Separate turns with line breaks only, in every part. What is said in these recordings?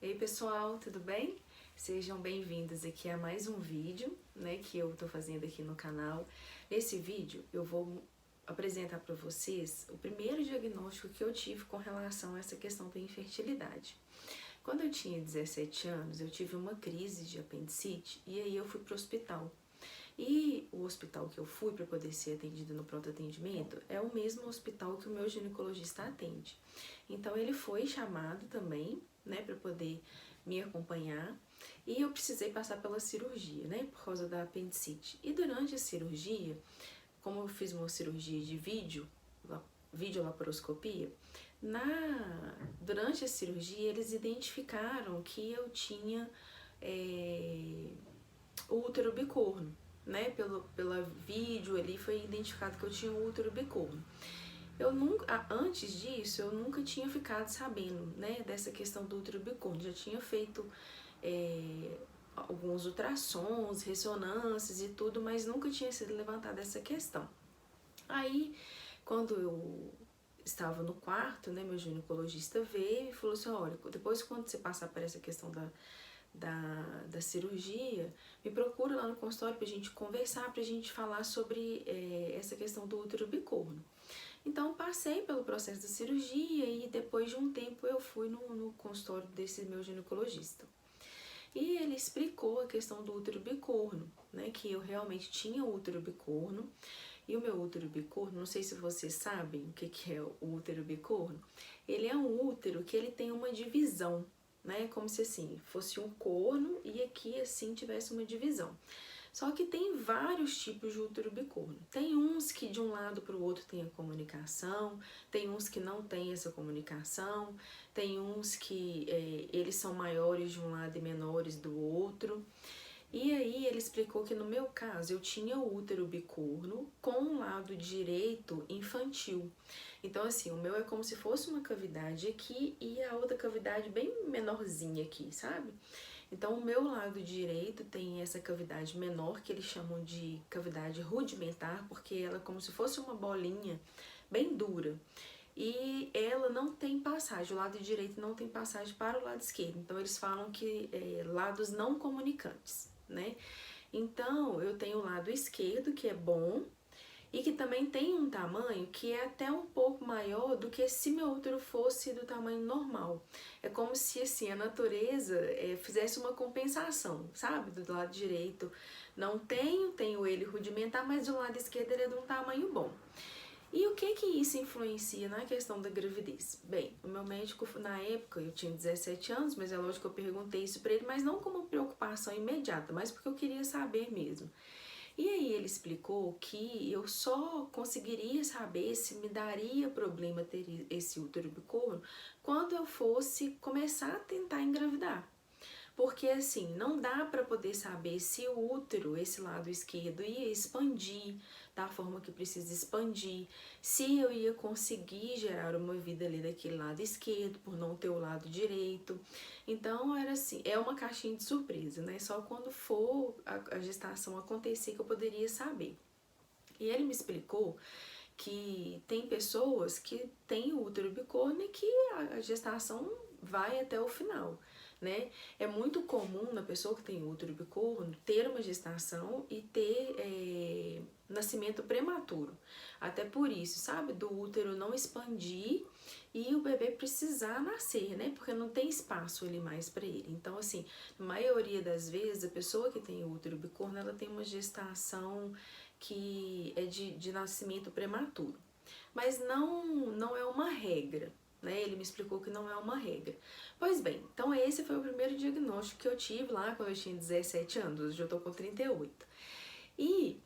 Ei pessoal, tudo bem? Sejam bem-vindos aqui a mais um vídeo, que eu tô fazendo aqui no canal. Nesse vídeo eu vou apresentar para vocês o primeiro diagnóstico que eu tive com relação a essa questão da infertilidade. Quando eu tinha 17 anos, eu tive uma crise de apendicite e aí eu fui pro hospital. E o hospital que eu fui para poder ser atendida no pronto atendimento é o mesmo hospital que o meu ginecologista atende. Então ele foi chamado também, para poder me acompanhar, e eu precisei passar pela cirurgia, por causa da apendicite. E durante a cirurgia, como eu fiz uma cirurgia de videolaparoscopia, durante a cirurgia eles identificaram que eu tinha o útero bicorno, pela vídeo ali foi identificado que eu tinha o útero bicorno. Eu nunca, antes disso, eu nunca tinha ficado sabendo, dessa questão do útero bicorno. Já tinha feito alguns ultrassons, ressonâncias e tudo, mas nunca tinha sido levantada essa questão. Aí, quando eu estava no quarto, meu ginecologista veio e falou assim, olha, depois quando você passar por essa questão da cirurgia, me procura lá no consultório pra gente conversar, pra gente falar sobre essa questão do útero bicorno. Então passei pelo processo da cirurgia e depois de um tempo eu fui no consultório desse meu ginecologista. E ele explicou a questão do útero bicorno, que eu realmente tinha útero bicorno. E o meu útero bicorno, não sei se vocês sabem o que é o útero bicorno, ele é um útero que ele tem uma divisão, como se assim, fosse um corno e aqui assim tivesse uma divisão. Só que tem vários tipos de útero bicorno. Tem uns que de um lado para o outro tem a comunicação, tem uns que não tem essa comunicação, tem uns que eles são maiores de um lado e menores do outro. E aí ele explicou que no meu caso eu tinha o útero bicorno com o lado direito infantil. Então assim, o meu é como se fosse uma cavidade aqui e a outra cavidade bem menorzinha aqui, sabe? Então o meu lado direito tem essa cavidade menor que eles chamam de cavidade rudimentar, porque ela é como se fosse uma bolinha bem dura. E ela não tem passagem, o lado direito não tem passagem para o lado esquerdo. Então eles falam que lados não comunicantes, Então eu tenho o lado esquerdo, que é bom, e que também tem um tamanho que é até um pouco maior do que se meu útero fosse do tamanho normal. É como se assim, a natureza fizesse uma compensação, sabe? Do lado direito não tenho ele rudimentar, mas do lado esquerdo ele é de um tamanho bom. E o que isso influencia na questão da gravidez? Bem, o meu médico, na época, eu tinha 17 anos, mas é lógico que eu perguntei isso pra ele, mas não como preocupação imediata, mas porque eu queria saber mesmo. E aí ele explicou que eu só conseguiria saber se me daria problema ter esse útero bicorno quando eu fosse começar a tentar engravidar. Porque assim, não dá para poder saber se o útero, esse lado esquerdo, ia expandir da forma que precisa expandir, se eu ia conseguir gerar uma vida ali daquele lado esquerdo por não ter o lado direito. Então era assim, é uma caixinha de surpresa, Só quando for a gestação acontecer que eu poderia saber. E ele me explicou que tem pessoas que têm o útero bicorno e que a gestação vai até o final, É muito comum na pessoa que tem útero bicorno ter uma gestação e ter nascimento prematuro. Até por isso, sabe, do útero não expandir e o bebê precisar nascer, Porque não tem espaço ali mais para ele. Então, assim, na maioria das vezes, a pessoa que tem útero bicorno, ela tem uma gestação que é de nascimento prematuro. Mas não é uma regra, Ele me explicou que não é uma regra. Pois bem, então esse foi o primeiro diagnóstico que eu tive lá quando eu tinha 17 anos, hoje eu tô com 38. E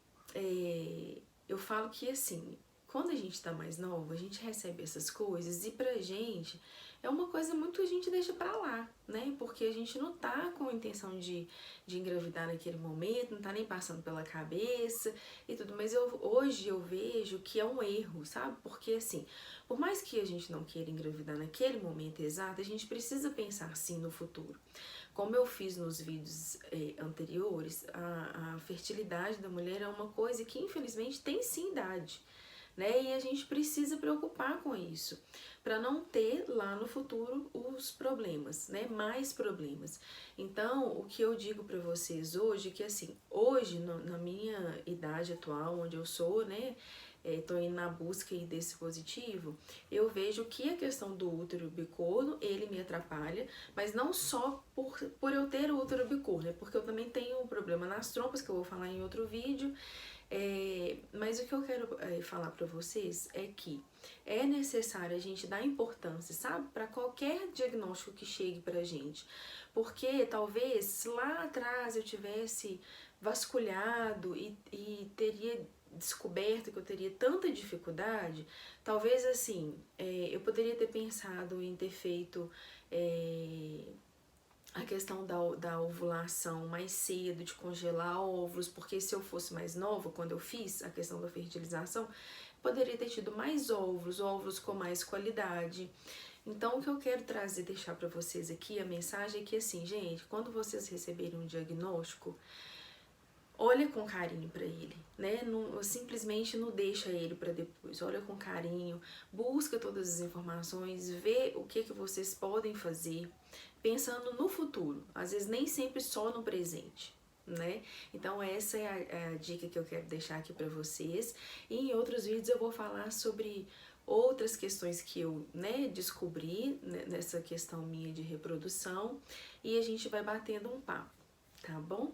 eu falo que assim, quando a gente tá mais nova, a gente recebe essas coisas e pra gente é uma coisa muito que a gente deixa pra lá, Porque a gente não tá com a intenção de engravidar naquele momento, não tá nem passando pela cabeça e tudo, mas hoje eu vejo que é um erro, sabe? Porque assim, por mais que a gente não queira engravidar naquele momento exato, a gente precisa pensar sim no futuro. Como eu fiz nos vídeos anteriores, a fertilidade da mulher é uma coisa que infelizmente tem sim idade, né? E a gente precisa preocupar com isso, para não ter lá no futuro os problemas, né? Mais problemas. Então, o que eu digo para vocês hoje, que assim, hoje, na minha idade atual, onde eu sou, né? Tô indo na busca aí desse positivo, eu vejo que a questão do útero bicorno, ele me atrapalha, mas não só por eu ter o útero bicorno, é porque eu também tenho um problema nas trompas, que eu vou falar em outro vídeo. Mas o que eu quero falar para vocês é que é necessário a gente dar importância, sabe, para qualquer diagnóstico que chegue pra gente, porque talvez lá atrás eu tivesse vasculhado e teria descoberto que eu teria tanta dificuldade, talvez assim, eu poderia ter pensado em ter feito a questão da ovulação mais cedo, de congelar óvulos, porque se eu fosse mais nova, quando eu fiz a questão da fertilização, poderia ter tido mais óvulos, óvulos com mais qualidade. Então, o que eu quero trazer, deixar para vocês aqui, a mensagem é que assim, gente, quando vocês receberem um diagnóstico, olha com carinho para ele, né? Não, simplesmente não deixa ele para depois. Olha com carinho, busca todas as informações, vê o que vocês podem fazer, pensando no futuro. Às vezes nem sempre só no presente, né? Então essa é a dica que eu quero deixar aqui para vocês. E em outros vídeos eu vou falar sobre outras questões que eu, né, descobri nessa questão minha de reprodução e a gente vai batendo um papo, tá bom?